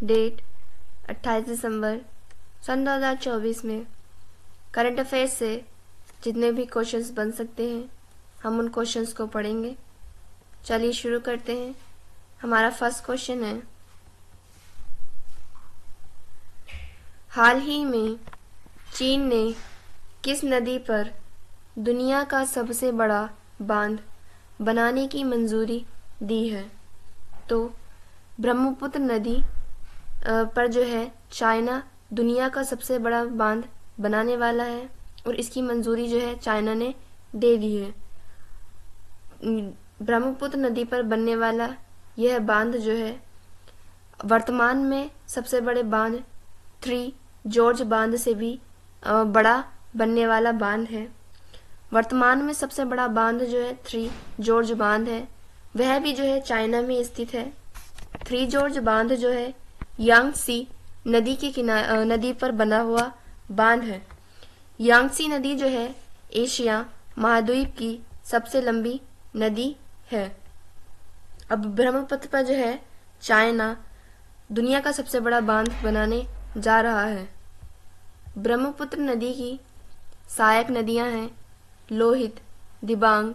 Date 28 दिसंबर सन 2024 में current affairs से जितने भी क्वेश्चंस बन सकते हैं हम उन क्वेश्चंस को पढ़ेंगे। चलिए शुरू करते हैं। हमारा फर्स्ट क्वेश्चन है, हाल ही में चीन ने किस नदी पर दुनिया का सबसे बड़ा बांध बनाने की मंजूरी दी है? तो ब्रह्मपुत्र नदी पर जो है चाइना दुनिया का सबसे बड़ा बांध बनाने वाला है और इसकी मंजूरी जो है चाइना ने दे दी है। ब्रह्मपुत्र नदी पर बनने वाला यह बांध जो है वर्तमान में सबसे बड़े बांध 3 जॉर्ज बांध से भी बड़ा बनने वाला बांध है। वर्तमान में सबसे बड़ा बांध जो है 3 जॉर्ज बांध है, वह भी जो है चाइना में स्थित है। 3 जॉर्ज बांध जो है यांगसी नदी के नदी पर बना हुआ बांध है। यांगसी नदी जो है एशिया महाद्वीप की सबसे लंबी नदी है। अब ब्रह्मपुत्र पर जो है चाइना दुनिया का सबसे बड़ा बांध बनाने जा रहा है। ब्रह्मपुत्र नदी की सहायक नदियां हैं लोहित, दिबांग,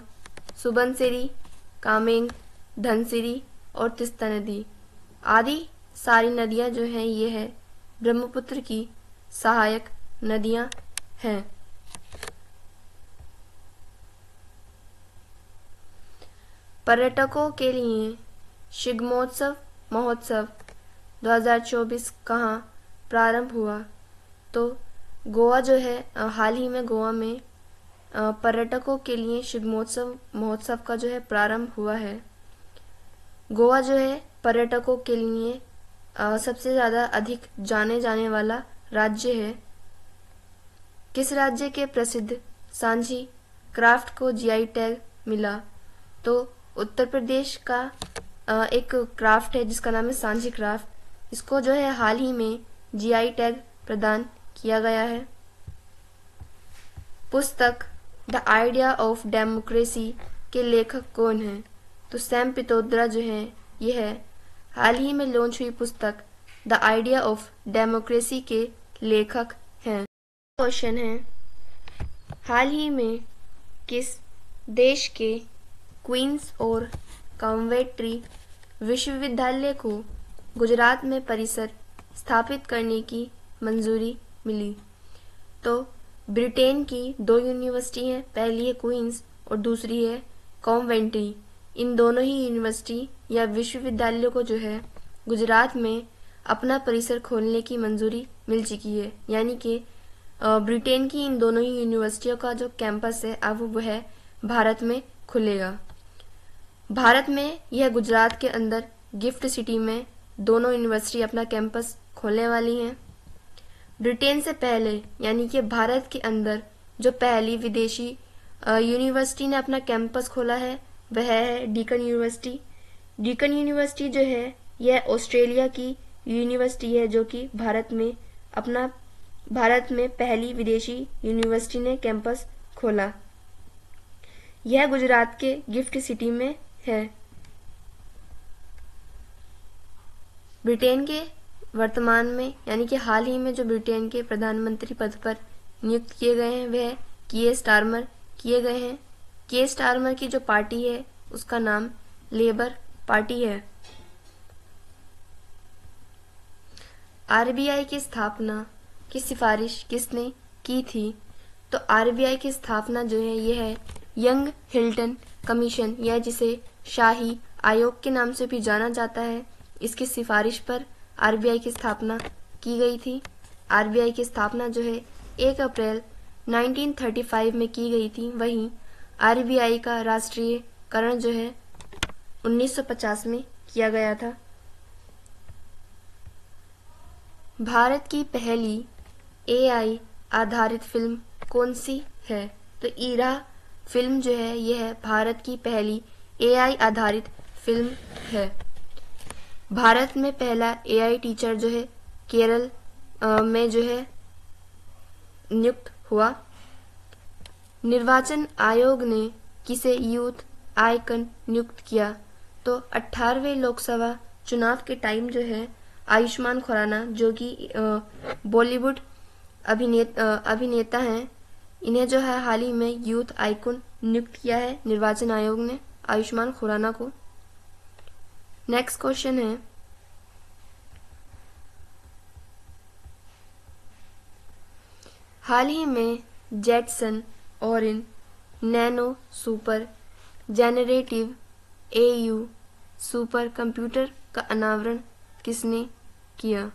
सुबनसिरी, कामेंग, धनसिरी और तीस्ता नदी आदि सारी नदियां जो हैं ये है ब्रह्मपुत्र की सहायक नदियां हैं। पर्यटकों के लिए शिग्मोत्सव महोत्सव 2024 कहाँ प्रारंभ हुआ? तो गोवा जो है हाल ही में गोवा में पर्यटकों के लिए शिग्मोत्सव महोत्सव का जो है प्रारंभ हुआ है। गोवा जो है पर्यटकों के लिए सबसे ज़्यादा अधिक जाने जाने वाला राज्य है। किस राज्य के प्रसिद्ध सांझी क्राफ्ट को जीआई टैग मिला? तो उत्तर प्रदेश का एक क्राफ्ट है जिसका नाम है सांझी क्राफ्ट। इसको जो है हाल ही में जीआई टैग प्रदान किया गया है। पुस्तक द आइडिया ऑफ डेमोक्रेसी के लेखक कौन हैं? तो सैम पित्रोदा जो है यह हाल ही में लॉन्च हुई पुस्तक द आइडिया ऑफ डेमोक्रेसी के लेखक हैं। क्वेश्चन है, हाल ही में किस देश के क्वींस और कॉन्वेंट्री विश्वविद्यालय को गुजरात में परिसर स्थापित करने की मंजूरी मिली? तो ब्रिटेन की 2 यूनिवर्सिटी हैं, पहली है क्वींस और दूसरी है कॉन्वेंट्री। इन दोनों ही यूनिवर्सिटी या विश्वविद्यालयों को जो है गुजरात में अपना परिसर खोलने की मंजूरी मिल चुकी है। यानी कि ब्रिटेन की इन दोनों ही यूनिवर्सिटियों का जो कैंपस है अब वह भारत में खुलेगा। भारत में यह गुजरात के अंदर गिफ्ट सिटी में दोनों यूनिवर्सिटी अपना कैंपस खोलने वाली हैं। ब्रिटेन से पहले यानी कि भारत के अंदर जो पहली विदेशी यूनिवर्सिटी ने अपना कैंपस खोला है वह है डीकन यूनिवर्सिटी। डीकन यूनिवर्सिटी जो है यह ऑस्ट्रेलिया की यूनिवर्सिटी है जो कि भारत में पहली विदेशी यूनिवर्सिटी ने कैंपस खोला। यह गुजरात के गिफ्ट सिटी में है। ब्रिटेन के वर्तमान में यानी कि हाल ही में जो ब्रिटेन के प्रधानमंत्री पद पर नियुक्त किए गए हैं वह कीयर स्टारमर किए गए हैं। कीयर स्टारमर की जो पार्टी है उसका नाम लेबर पार्टी है। आरबीआई की स्थापना की सिफारिश किसने की थी? तो आरबीआई की स्थापना जो है यह है यंग हिल्टन कमीशन या जिसे शाही आयोग के नाम से भी जाना जाता है। इसकी सिफारिश पर आरबीआई की स्थापना की गई थी। आरबीआई की स्थापना जो है 1 अप्रैल 1935 में की गई थी। वहीं आरबीआई का राष्ट्रीयकरण जो है 1950 में किया गया था। भारत की पहली एआई आधारित फिल्म कौन सी है? तो ईरा फिल्म जो है यह भारत की पहली एआई आधारित फिल्म है। भारत में पहला एआई टीचर जो है केरल में जो है नियुक्त हुआ। निर्वाचन आयोग ने किसे यूथ आइकन नियुक्त किया? तो 18वें लोकसभा चुनाव के टाइम जो है आयुष्मान खुराना जो कि बॉलीवुड अभिनेता हैं, इन्हें जो है हाल ही में यूथ आइकॉन नियुक्त किया है निर्वाचन आयोग ने आयुष्मान खुराना को। नेक्स्ट क्वेश्चन है, हाल ही में Jetson Orin Nano Super generative AI super computer का अनावरण किसने किया?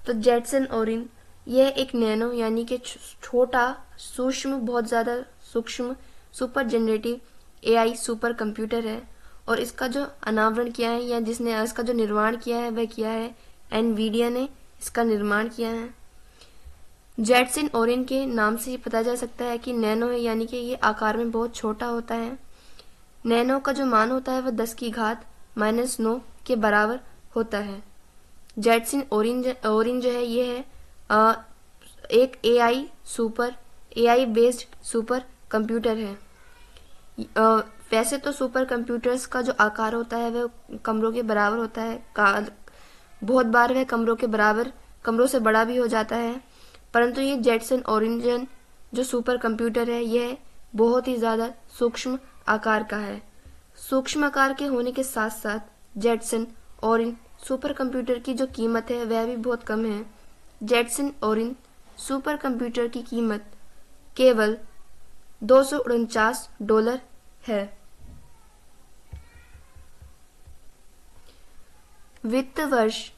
तो जेटसन ओरिन यह एक नैनो यानी कि छोटा सूक्ष्म, बहुत ज़्यादा सूक्ष्म super generative AI super computer है, और इसका जो अनावरण किया है या जिसने इसका जो निर्माण किया है वह किया है एनवीडिया ने इसका निर्माण किया है। जेटसन ओरिन के नाम से ही पता चल सकता है कि नैनो है, यानी कि ये आकार में बहुत छोटा होता है। नैनो का जो मान होता है वह 10 की घात -9 के बराबर होता है। जेटसन ओरिन जो है ये है एक एआई बेस्ड सुपर कंप्यूटर है। वैसे तो सुपर कंप्यूटर्स का जो आकार होता है वह कमरों के बराबर होता है, बहुत बार वह कमरों से बड़ा भी हो जाता है, परंतु ये जेटसन ओरिन जो सुपर कंप्यूटर है यह बहुत ही ज़्यादा सूक्ष्म आकार का है। सूक्ष्म आकार के होने के साथ साथ जेटसन ओरिन सुपर कंप्यूटर की जो कीमत है वह भी बहुत कम है। जेटसन ओरिन सुपर कंप्यूटर की कीमत केवल $249 है। वित्त वर्ष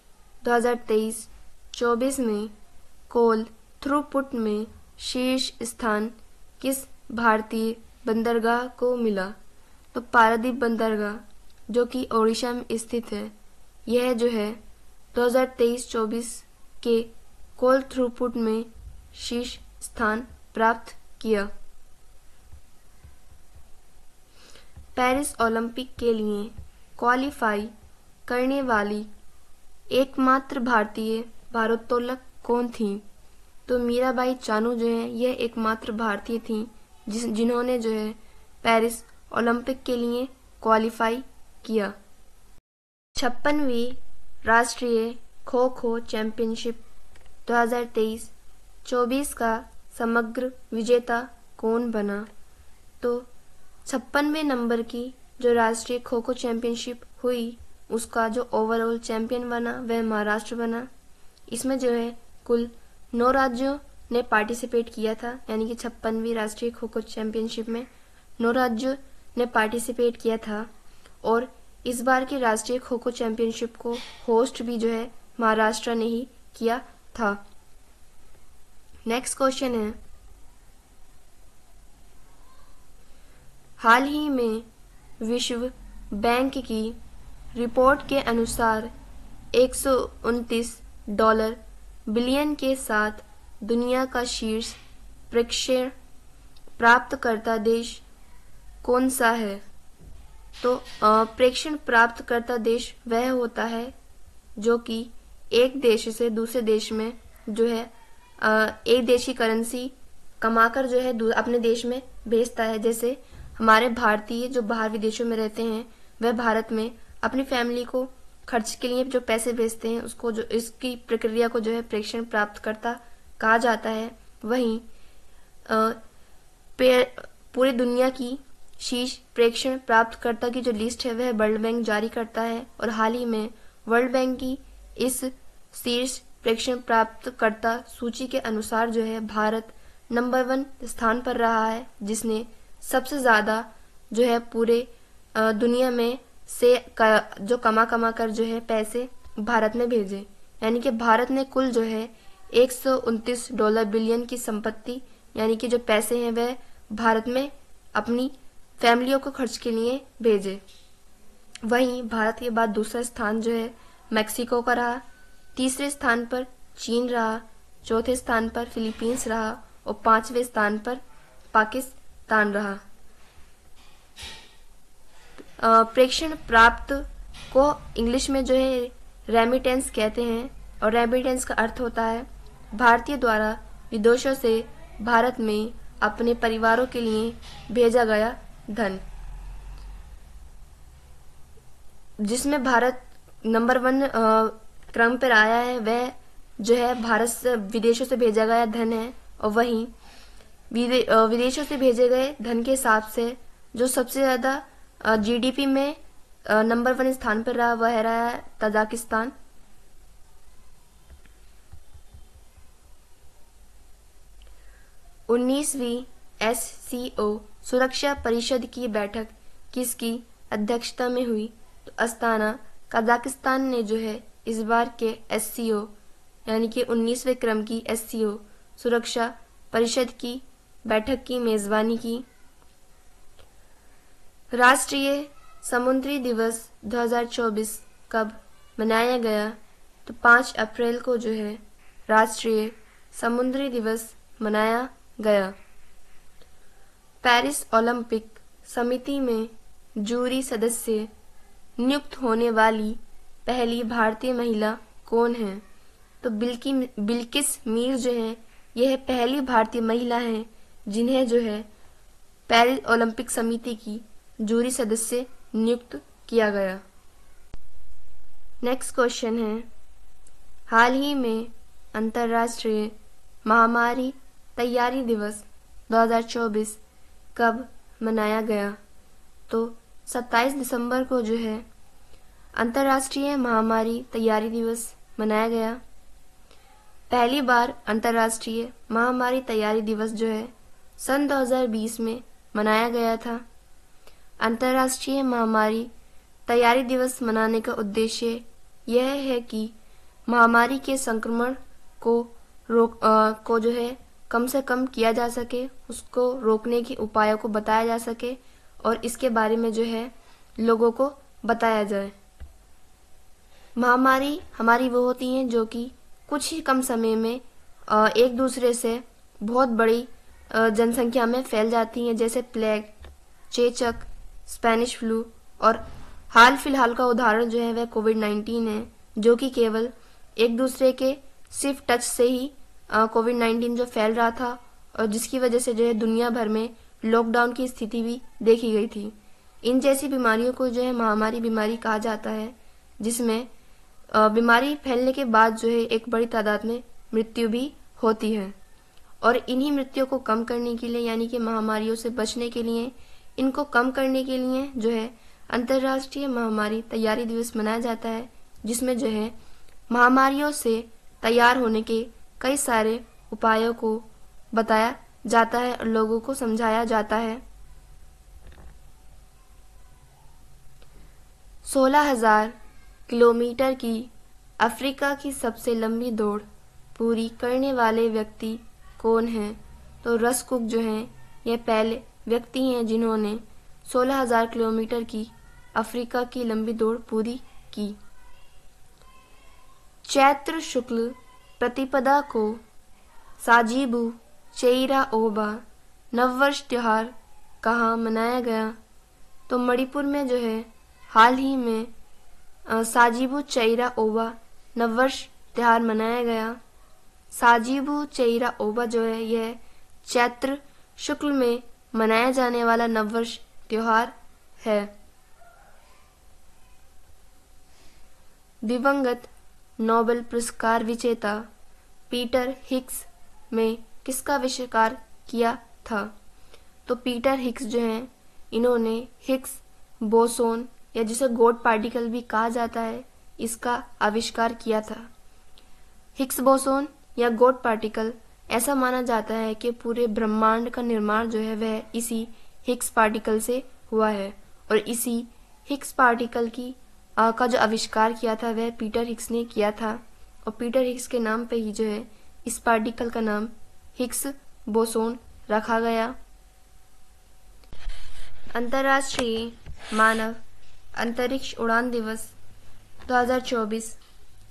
2023-24 में कोल थ्रूपुट में शीर्ष स्थान किस भारतीय बंदरगाह को मिला? तो पारादीप बंदरगाह जो कि ओडिशा में स्थित है, यह जो है 2023-24 के कोल थ्रूपुट में शीर्ष स्थान प्राप्त किया। पेरिस ओलंपिक के लिए क्वालिफाई करने वाली एकमात्र भारतीय भारोत्तोलक कौन थी? तो मीराबाई चानू जो है यह एकमात्र भारतीय थी जिन्होंने जो है पेरिस ओलंपिक के लिए क्वालिफाई किया। 56वीं राष्ट्रीय खो खो चैंपियनशिप 2023-24 का समग्र विजेता कौन बना? तो 56वें नंबर की जो राष्ट्रीय खो खो चैंपियनशिप हुई उसका जो ओवरऑल चैंपियन बना वह महाराष्ट्र बना। इसमें जो है कुल 9 राज्यों ने पार्टिसिपेट किया था, यानी कि 56वीं राष्ट्रीय खो खो चैंपियनशिप में 9 राज्यों ने पार्टिसिपेट किया था, और इस बार की राष्ट्रीय खो खो चैंपियनशिप को होस्ट भी जो है महाराष्ट्र ने ही किया था। नेक्स्ट क्वेश्चन है, हाल ही में विश्व बैंक की रिपोर्ट के अनुसार $129 बिलियन के साथ दुनिया का शीर्ष प्रेक्षण प्राप्तकर्ता देश कौन सा है? तो प्रेक्षण प्राप्तकर्ता देश वह होता है जो कि एक देश से दूसरे देश में जो है एक देश की करेंसी कमाकर जो है अपने देश में भेजता है। जैसे हमारे भारतीय जो बाहर विदेशों में रहते हैं वह भारत में अपनी फैमिली को खर्च के लिए जो पैसे भेजते हैं उसको जो इसकी प्रक्रिया को जो है प्रेक्षण प्राप्तकर्ता कहा जाता है। वहीं पूरी दुनिया की शीर्ष प्रेक्षण प्राप्तकर्ता की जो लिस्ट है वह वर्ल्ड बैंक जारी करता है, और हाल ही में वर्ल्ड बैंक की इस शीर्ष प्रेक्षण प्राप्तकर्ता सूची के अनुसार जो है भारत नंबर 1 स्थान पर रहा है, जिसने सबसे ज्यादा जो है पूरे दुनिया में से जो कमा कर जो है पैसे भारत में भेजे। यानी कि भारत ने कुल जो है $129 बिलियन की संपत्ति यानी कि जो पैसे हैं वह भारत में अपनी फैमिलियों को खर्च के लिए भेजे। वहीं भारत के बाद दूसरा स्थान जो है मैक्सिको का रहा, तीसरे स्थान पर चीन रहा, चौथे स्थान पर फिलीपींस रहा और 5वें स्थान पर पाकिस्तान रहा। प्रेक्षण प्राप्त को इंग्लिश में जो है रेमिटेंस कहते हैं, और रेमिटेंस का अर्थ होता है भारतीय द्वारा विदेशों से भारत में अपने परिवारों के लिए भेजा गया धन, जिसमें भारत नंबर 1 क्रम पर आया है वह जो है भारत से विदेशों से भेजा गया धन है, और वहीं विदेशों से भेजे गए धन के हिसाब से जो सबसे ज़्यादा जीडीपी में नंबर 1 स्थान पर रहा वह रहा है तजाकिस्तान। उन्नीसवीं SCO सुरक्षा परिषद की बैठक किसकी अध्यक्षता में हुई? तो अस्ताना कजाकिस्तान ने जो है इस बार के SCO यानी कि 19वें क्रम की SCO सुरक्षा परिषद की बैठक की मेजबानी की। राष्ट्रीय समुद्री दिवस 2024 कब मनाया गया? तो 5 अप्रैल को जो है राष्ट्रीय समुद्री दिवस मनाया गया। पेरिस ओलंपिक समिति में जूरी सदस्य नियुक्त होने वाली पहली भारतीय महिला कौन है? तो बिल्किस मीर जो है यह पहली भारतीय महिला है जिन्हें जो है पेरिस ओलंपिक समिति की जूरी सदस्य नियुक्त किया गया। नेक्स्ट क्वेश्चन है, हाल ही में अंतर्राष्ट्रीय महामारी तैयारी दिवस 2024 कब मनाया गया? तो 27 दिसंबर को जो है अंतर्राष्ट्रीय महामारी तैयारी दिवस मनाया गया। पहली बार अंतर्राष्ट्रीय महामारी तैयारी दिवस जो है सन 2020 में मनाया गया था। अंतर्राष्ट्रीय महामारी तैयारी दिवस मनाने का उद्देश्य यह है कि महामारी के संक्रमण को जो है कम से कम किया जा सके, उसको रोकने के उपायों को बताया जा सके और इसके बारे में जो है लोगों को बताया जाए। महामारी हमारी वो होती हैं जो कि कुछ ही कम समय में एक दूसरे से बहुत बड़ी जनसंख्या में फैल जाती हैं, जैसे प्लेग, चेचक, स्पेनिश फ्लू, और हाल फिलहाल का उदाहरण जो है वह कोविड-19 है, जो कि केवल एक दूसरे के सिर्फ टच से ही कोविड-19 जो फैल रहा था और जिसकी वजह से जो है दुनिया भर में लॉकडाउन की स्थिति भी देखी गई थी। इन जैसी बीमारियों को जो है महामारी बीमारी कहा जाता है, जिसमें बीमारी फैलने के बाद जो है एक बड़ी तादाद में मृत्यु भी होती है। और इन्हीं मृत्यु को कम करने के लिए यानी कि महामारियों से बचने के लिए, इनको कम करने के लिए जो है अंतर्राष्ट्रीय महामारी तैयारी दिवस मनाया जाता है, जिसमें जो है महामारियों से तैयार होने के कई सारे उपायों को बताया जाता है और लोगों को समझाया जाता है। 16,000 किलोमीटर की अफ्रीका की सबसे लंबी दौड़ पूरी करने वाले व्यक्ति कौन हैं? तो रस कुक जो हैं यह पहले व्यक्ति हैं जिन्होंने 16,000 किलोमीटर की अफ्रीका की लंबी दौड़ पूरी की। चैत्र शुक्ल प्रतिपदा को साजिबू चेईरा ओबा नववर्ष त्योहार कहाँ मनाया गया? तो मणिपुर में जो है हाल ही में साजिबू चेईरा ओबा नववर्ष त्योहार मनाया गया। साजिबू चेईरा ओबा जो है यह चैत्र शुक्ल में मनाया जाने वाला नववर्ष त्योहार है। दिवंगत नोबेल पुरस्कार विजेता पीटर हिग्स में किसका आविष्कार किया था? तो पीटर हिग्स जो हैं इन्होंने हिग्स बोसोन या जिसे गॉड पार्टिकल भी कहा जाता है, इसका आविष्कार किया था। हिग्स बोसोन या गॉड पार्टिकल ऐसा माना जाता है कि पूरे ब्रह्मांड का निर्माण जो है वह इसी हिग्स पार्टिकल से हुआ है, और इसी हिग्स पार्टिकल का जो आविष्कार किया था वह पीटर हिग्स ने किया था, और पीटर हिग्स के नाम पे ही जो है इस पार्टिकल का नाम हिग्स बोसोन रखा गया। अंतर्राष्ट्रीय मानव अंतरिक्ष उड़ान दिवस 2024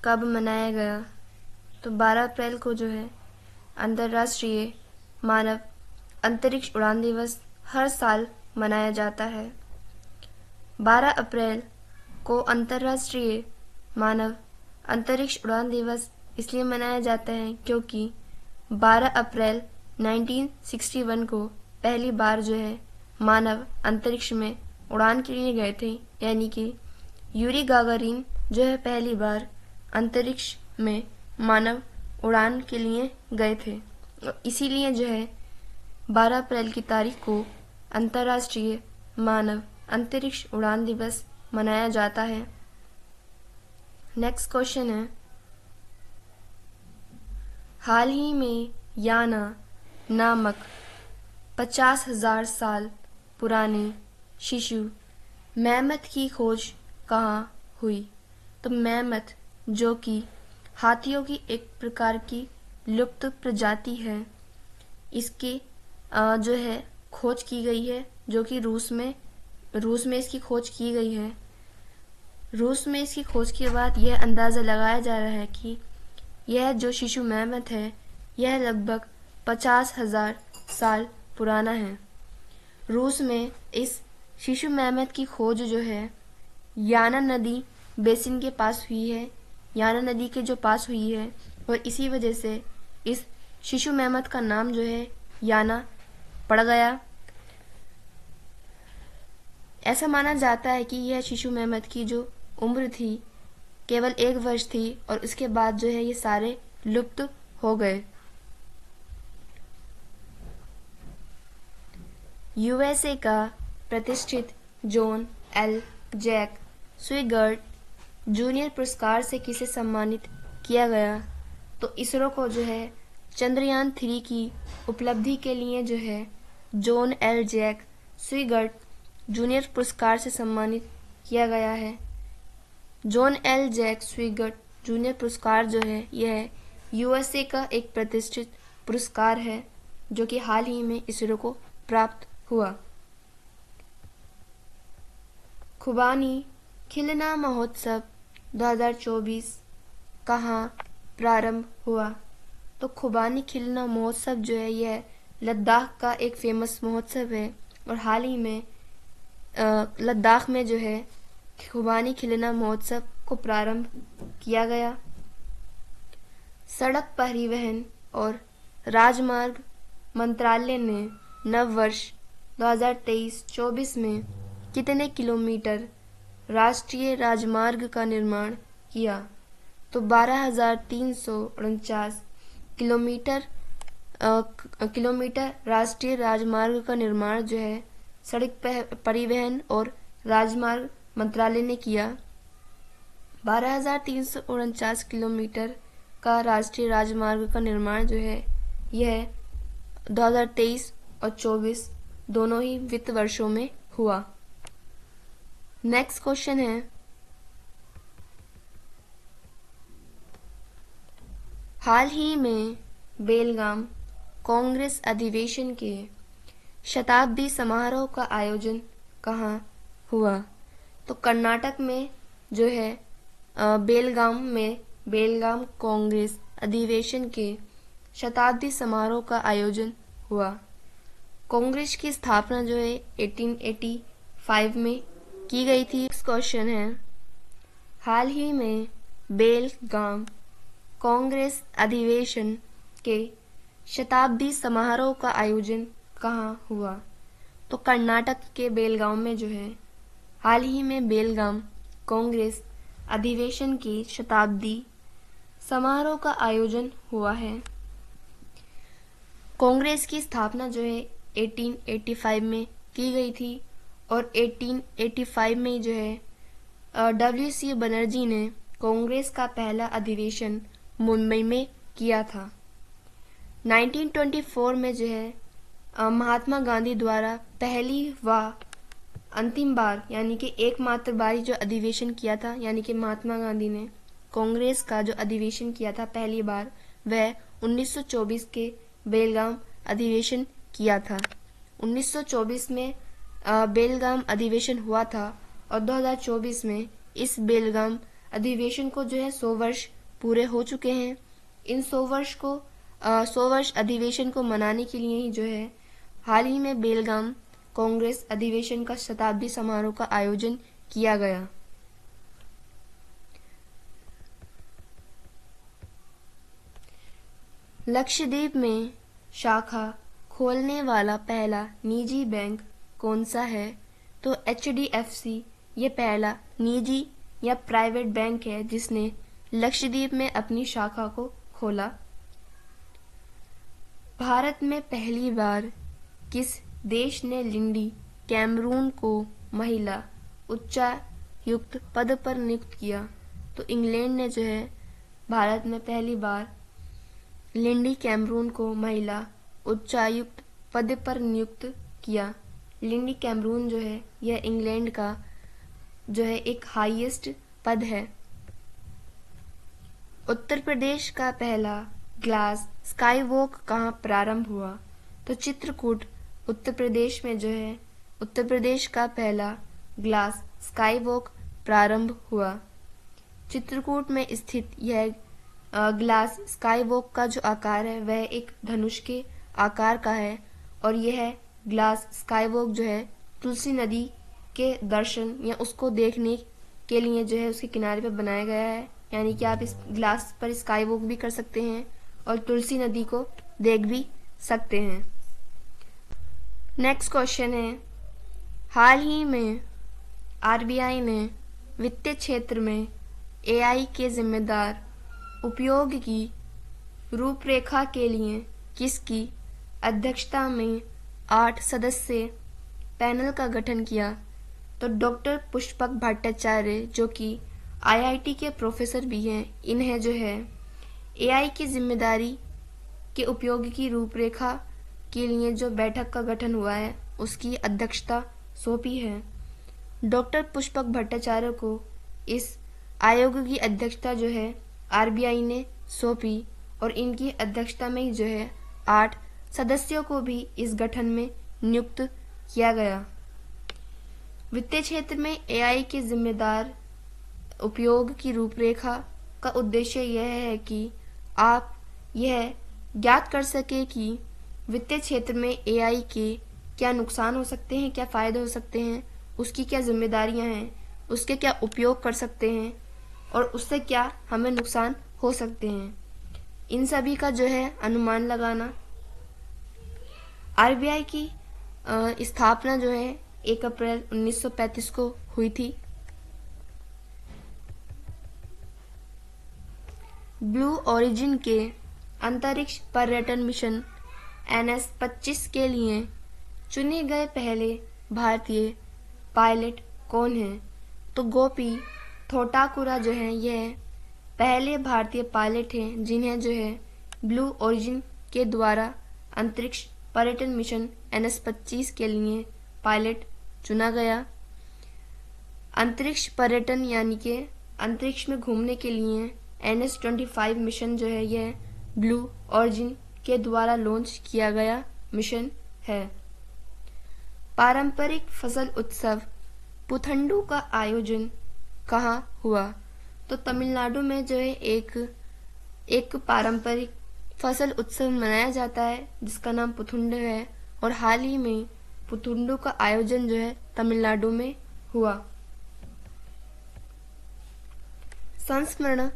कब मनाया गया? तो 12 अप्रैल को जो है अंतर्राष्ट्रीय मानव अंतरिक्ष उड़ान दिवस हर साल मनाया जाता है। 12 अप्रैल को अंतर्राष्ट्रीय मानव अंतरिक्ष उड़ान दिवस इसलिए मनाया जाता है क्योंकि 12 अप्रैल 1961 को पहली बार जो है मानव अंतरिक्ष में उड़ान के लिए गए थे, यानी कि यूरी गागारिन जो है पहली बार अंतरिक्ष में मानव उड़ान के लिए गए थे। और इसीलिए जो है 12 अप्रैल की तारीख को अंतर्राष्ट्रीय मानव अंतरिक्ष उड़ान दिवस मनाया जाता है। नेक्स्ट क्वेश्चन है, हाल ही में याना नामक 50,000 साल पुराने शिशु मैमथ की खोज कहाँ हुई? तो मैमथ जो कि हाथियों की एक प्रकार की लुप्त प्रजाति है, इसकी जो है खोज की गई है, जो कि रूस में इसकी खोज की गई है। रूस में इसकी खोज के बाद यह अंदाज़ा लगाया जा रहा है कि यह जो शिशु मैमथ है यह लगभग 50,000 साल पुराना है। रूस में इस शिशु मैमथ की खोज जो है याना नदी बेसिन के पास हुई है, याना नदी के जो पास हुई है, और इसी वजह से इस शिशु मैमथ का नाम जो है याना पड़ गया। ऐसा माना जाता है कि यह शिशु मैमथ की जो उम्र थी केवल 1 वर्ष थी और उसके बाद जो है ये सारे लुप्त हो गए। यूएसए का प्रतिष्ठित जॉन एल जैक स्विगर्ट जूनियर पुरस्कार से किसे सम्मानित किया गया? तो इसरो को जो है चंद्रयान 3 की उपलब्धि के लिए जो है जॉन एल जैक स्विगर्ट जूनियर पुरस्कार से सम्मानित किया गया है। जॉन एल जैक स्विगर्ट जूनियर पुरस्कार जो है यह यूएसए का एक प्रतिष्ठित पुरस्कार है जो कि हाल ही में इसरो को प्राप्त हुआ। खुबानी खिलना महोत्सव 2024 कहाँ प्रारंभ हुआ? तो खुबानी खिलना महोत्सव जो है यह लद्दाख का एक फेमस महोत्सव है और हाल ही में लद्दाख में जो है खुबानी खिलना महोत्सव को प्रारंभ किया गया। सड़क परिवहन और राजमार्ग मंत्रालय ने नव वर्ष 2023-24 में कितने किलोमीटर राष्ट्रीय राजमार्ग का निर्माण किया? तो 12,349 किलोमीटर राष्ट्रीय राजमार्ग का निर्माण जो है सड़क परिवहन और राजमार्ग मंत्रालय ने किया। 12,349 किलोमीटर का राष्ट्रीय राजमार्ग का निर्माण जो है यह 2023 और 24 दोनों ही वित्त वर्षों में हुआ। नेक्स्ट क्वेश्चन है, हाल ही में बेलगाम कांग्रेस अधिवेशन के शताब्दी समारोह का आयोजन कहाँ हुआ? तो कर्नाटक में जो है बेलगाम में बेलगाम कांग्रेस अधिवेशन के शताब्दी समारोह का आयोजन हुआ। कांग्रेस की स्थापना जो है 1885 में की गई थी। नेक्स्ट क्वेश्चन है, हाल ही में बेलगाम कांग्रेस अधिवेशन के शताब्दी समारोह का आयोजन कहाँ हुआ? तो कर्नाटक के बेलगाम में जो है हाल ही में बेलगाम कांग्रेस अधिवेशन की शताब्दी समारोह का आयोजन हुआ है। कांग्रेस की स्थापना जो है 1885 में की गई थी और 1885 में जो है W.C. बनर्जी ने कांग्रेस का पहला अधिवेशन मुंबई में किया था। 1924 में जो है महात्मा गांधी द्वारा पहली व अंतिम बार यानी कि एकमात्र बारी जो अधिवेशन किया था, यानी कि महात्मा गांधी ने कांग्रेस का जो अधिवेशन किया था पहली बार, वह 1924 के बेलगाम अधिवेशन किया था। 1924 में बेलगाम अधिवेशन हुआ था और 2024 में इस बेलगाम अधिवेशन को जो है 100 वर्ष पूरे हो चुके हैं। इन 100 वर्ष अधिवेशन को मनाने के लिए ही जो है हाल ही में बेलगाम कांग्रेस अधिवेशन का शताब्दी समारोह का आयोजन किया गया। लक्षद्वीप में शाखा खोलने वाला पहला निजी बैंक कौन सा है? तो HDFC ये पहला निजी या प्राइवेट बैंक है जिसने लक्षद्वीप में अपनी शाखा को खोला। भारत में पहली बार किस देश ने लिंडी कैमरून को महिला उच्चायुक्त पद पर नियुक्त किया? तो इंग्लैंड ने जो है भारत में पहली बार लिंडी कैमरून को महिला उच्चायुक्त पद पर नियुक्त किया। लिंडी कैमरून जो है यह इंग्लैंड का जो है एक हाईएस्ट पद है। उत्तर प्रदेश का पहला ग्लास स्काई वॉक कहाँ प्रारंभ हुआ? तो चित्रकूट उत्तर प्रदेश में जो है उत्तर प्रदेश का पहला ग्लास स्काई वॉक प्रारंभ हुआ। चित्रकूट में स्थित यह ग्लास स्काई वॉक का जो आकार है वह एक धनुष के आकार का है और यह ग्लास स्काई वॉक जो है तुलसी नदी के दर्शन या उसको देखने के लिए जो है उसके किनारे पर बनाया गया है। यानी कि आप इस ग्लास पर स्काई वॉक भी कर सकते हैं और तुलसी नदी को देख भी सकते हैं। नेक्स्ट क्वेश्चन है, हाल ही में आरबीआई ने वित्तीय क्षेत्र में एआई के जिम्मेदार उपयोग की रूपरेखा के लिए किसकी अध्यक्षता में 8 सदस्यीय पैनल का गठन किया? तो डॉक्टर पुष्पक भट्टाचार्य जो कि आईआईटी के प्रोफेसर भी हैं, इन्हें जो है एआई की जिम्मेदारी के उपयोग की रूपरेखा के लिए जो बैठक का गठन हुआ है उसकी अध्यक्षता सौंपी है। डॉक्टर पुष्पक भट्टाचार्य को इस आयोग की अध्यक्षता जो है आरबीआई ने सौंपी और इनकी अध्यक्षता में ही जो है 8 सदस्यों को भी इस गठन में नियुक्त किया गया। वित्तीय क्षेत्र में एआई के जिम्मेदार उपयोग की रूपरेखा का उद्देश्य यह है कि आप यह ज्ञात कर सके कि वित्तीय क्षेत्र में एआई के क्या नुकसान हो सकते हैं, क्या फायदे हो सकते हैं, उसकी क्या जिम्मेदारियां हैं, उसके क्या उपयोग कर सकते हैं और उससे क्या हमें नुकसान हो सकते हैं, इन सभी का जो है अनुमान लगाना। आरबीआई की स्थापना जो है 1 अप्रैल 1935 को हुई थी। ब्लू ओरिजिन के अंतरिक्ष पर्यटन मिशन NS-25 के लिए चुने गए पहले भारतीय पायलट कौन हैं? तो गोपी थोटाकुरा जो है यह पहले भारतीय पायलट हैं जिन्हें जो है ब्लू ओरिजिन के द्वारा अंतरिक्ष पर्यटन मिशन NS-25 के लिए पायलट चुना गया। अंतरिक्ष पर्यटन यानी कि अंतरिक्ष में घूमने के लिए NS-25 मिशन जो है यह ब्लू ओरिजिन के द्वारा लॉन्च किया गया मिशन है। पारंपरिक फसल उत्सव पुथंडू का आयोजन कहाँ हुआ? तो तमिलनाडु में जो है एक पारंपरिक फसल उत्सव मनाया जाता है जिसका नाम पुथुंडू है और हाल ही में पुथुंडू का आयोजन जो है तमिलनाडु में हुआ। संस्मरण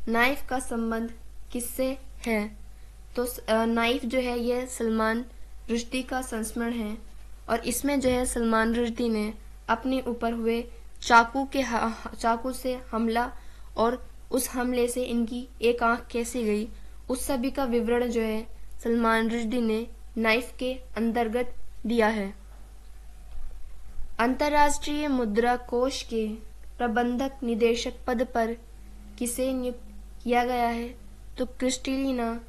नाइफ का संबंध किससे है? तो नाइफ जो है यह सलमान रुश्दी का संस्मरण है और इसमें जो है सलमान रुश्दी ने अपने ऊपर हुए चाकू से हमला और उस हमले से इनकी एक आंख कैसे गई उस सभी का विवरण जो है सलमान रुश्दी ने नाइफ के अंतर्गत दिया है। अंतर्राष्ट्रीय मुद्रा कोष के प्रबंधक निदेशक पद पर किसे नियुक्त किया गया है? तो क्रिस्टलिना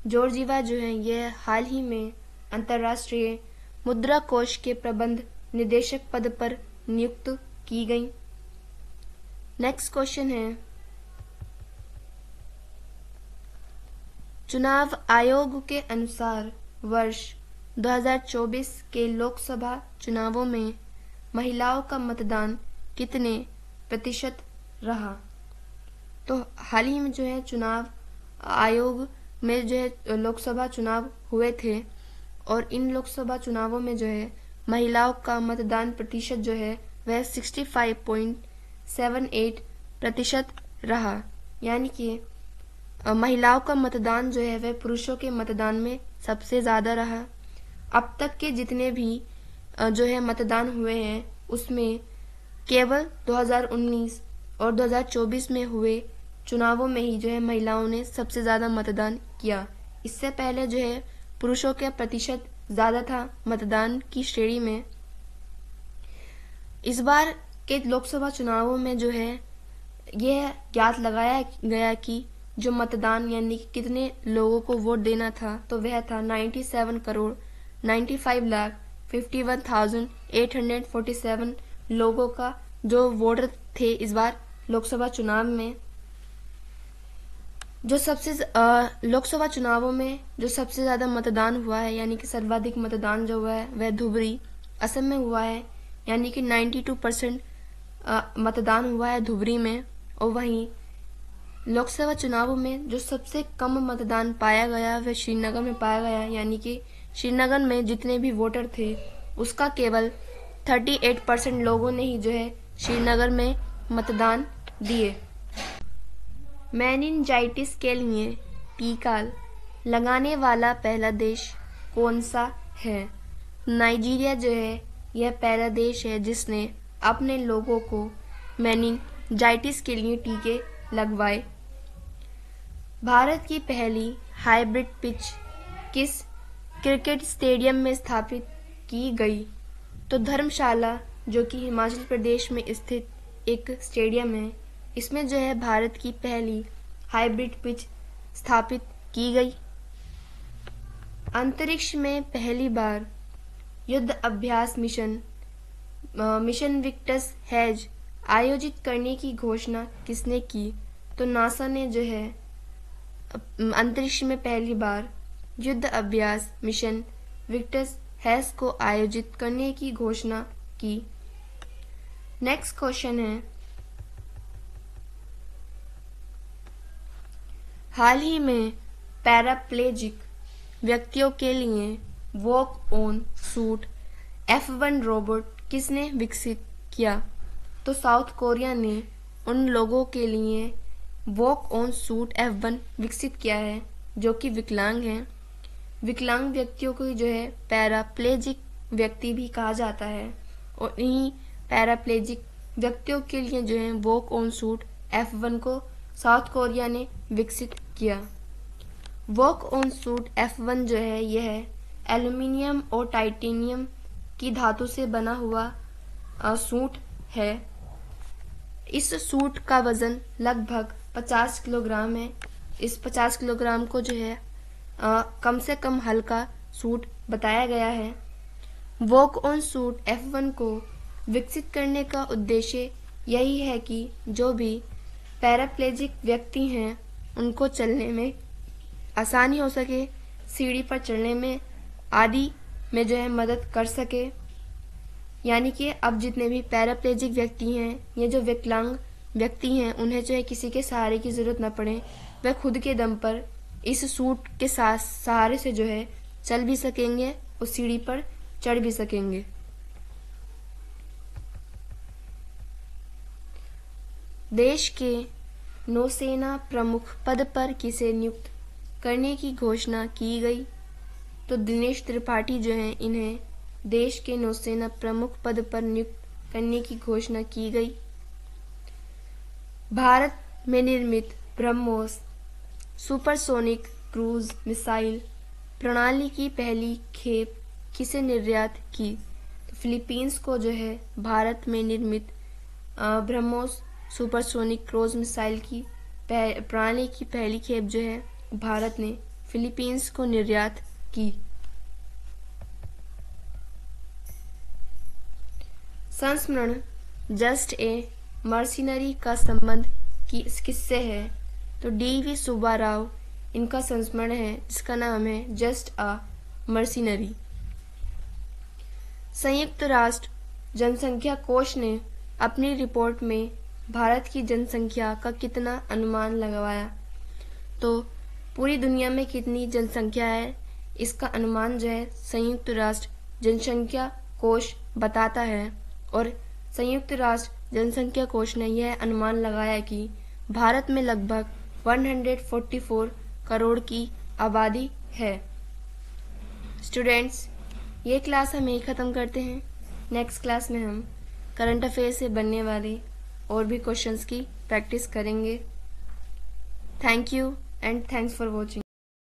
जॉर्जीवा जो है यह हाल ही में अंतर्राष्ट्रीय मुद्रा कोष के प्रबंध निदेशक पद पर नियुक्त की गई। नेक्स्ट क्वेश्चन है, चुनाव आयोग के अनुसार वर्ष 2024 के लोकसभा चुनावों में महिलाओं का मतदान कितने प्रतिशत रहा? तो हाल ही में जो है चुनाव आयोग में जो है लोकसभा चुनाव हुए थे और इन लोकसभा चुनावों में जो है महिलाओं का मतदान प्रतिशत जो है वह 65.78% रहा। यानी कि महिलाओं का मतदान जो है वह पुरुषों के मतदान में सबसे ज़्यादा रहा। अब तक के जितने भी जो है मतदान हुए हैं उसमें केवल 2019 और 2024 में हुए चुनावों में ही जो है महिलाओं ने सबसे ज़्यादा मतदान किया। इससे पहले जो है पुरुषों का प्रतिशत ज़्यादा था मतदान की श्रेणी में। इस बार के लोकसभा चुनावों में जो है यह ज्ञात लगाया गया कि जो मतदान यानी कि कितने लोगों को वोट देना था, तो वह था 97,95,51,847 लोगों का जो वोटर थे इस बार लोकसभा चुनाव में। जो लोकसभा चुनावों में जो सबसे ज़्यादा मतदान हुआ है यानी कि सर्वाधिक मतदान जो हुआ है वह धुबरी असम में हुआ है, यानी कि 92% मतदान हुआ है धुबरी में। और वहीं लोकसभा चुनावों में जो सबसे कम मतदान पाया गया वह श्रीनगर में पाया गया, यानी कि श्रीनगर में जितने भी वोटर थे उसका केवल 38% लोगों ने ही जो है श्रीनगर में मतदान दिए। मेनिनजाइटिस के लिए टीका लगाने वाला पहला देश कौन सा है? नाइजीरिया जो है यह पहला देश है जिसने अपने लोगों को मेनिनजाइटिस के लिए टीके लगवाए। भारत की पहली हाइब्रिड पिच किस क्रिकेट स्टेडियम में स्थापित की गई? तो धर्मशाला जो कि हिमाचल प्रदेश में स्थित एक स्टेडियम है, इसमें जो है भारत की पहली हाइब्रिड पिच स्थापित की गई। अंतरिक्ष में पहली बार युद्ध अभ्यास मिशन विक्टस हैज आयोजित करने की घोषणा किसने की? तो नासा ने जो है अंतरिक्ष में पहली बार युद्ध अभ्यास मिशन विक्टस हैज को आयोजित करने की घोषणा की। नेक्स्ट क्वेश्चन है, हाल ही में पैराप्लेजिक व्यक्तियों के लिए walk on suit F1 robot किसने विकसित किया? तो साउथ कोरिया ने उन लोगों के लिए वॉक ऑन सूट F1 विकसित किया है जो कि विकलांग हैं। विकलांग व्यक्तियों को जो है पैराप्लेजिक व्यक्ति भी कहा जाता है, और इन्हीं पैराप्लेजिक व्यक्तियों के लिए जो है वॉक ऑन सूट F1 को साउथ कोरिया ने विकसित किया। वॉक ऑन सूट F1 जो है यह एल्युमिनियम और टाइटेनियम की धातु से बना हुआ सूट है। इस सूट का वजन लगभग 50 किलोग्राम है। इस 50 किलोग्राम को जो है कम से कम हल्का सूट बताया गया है। वॉक ऑन सूट F1 को विकसित करने का उद्देश्य यही है कि जो भी पैराप्लेजिक व्यक्ति हैं उनको चलने में आसानी हो सके, सीढ़ी पर चढ़ने में आदि में जो है मदद कर सके। यानी कि अब जितने भी पैराप्लेजिक व्यक्ति हैं, ये जो विकलांग व्यक्ति हैं, उन्हें जो है किसी के सहारे की ज़रूरत न पड़े, वह खुद के दम पर इस सूट के साथ सहारे से जो है चल भी सकेंगे और सीढ़ी पर चढ़ भी सकेंगे। देश के नौसेना प्रमुख पद पर किसे नियुक्त करने की घोषणा की गई? तो दिनेश त्रिपाठी जो हैं इन्हें देश के नौसेना प्रमुख पद पर नियुक्त करने की घोषणा की गई। भारत में निर्मित ब्रह्मोस सुपरसोनिक क्रूज मिसाइल प्रणाली की पहली खेप किसे निर्यात की? तो फिलीपींस को जो है भारत में निर्मित ब्रह्मोस सुपरसोनिक क्रूज मिसाइल की प्रणाली की पहली खेप जो है भारत ने फिलीपींस को निर्यात की। संस्मरण जस्ट ए मर्सिनरी का संबंध किससे है? तो D.V. सुब्बाराव इनका संस्मरण है जिसका नाम है जस्ट अ मर्सिनरी। संयुक्त राष्ट्र जनसंख्या कोष ने अपनी रिपोर्ट में भारत की जनसंख्या का कितना अनुमान लगवाया? तो पूरी दुनिया में कितनी जनसंख्या है इसका अनुमान जो है संयुक्त राष्ट्र जनसंख्या कोष बताता है, और संयुक्त राष्ट्र जनसंख्या कोष ने यह अनुमान लगाया कि भारत में लगभग 144 करोड़ की आबादी है। स्टूडेंट्स, ये क्लास हम यही ख़त्म करते हैं। नेक्स्ट क्लास में हम करंट अफेयर से बनने वाले और भी क्वेश्चंस की प्रैक्टिस करेंगे। Thank you and thanks for watching.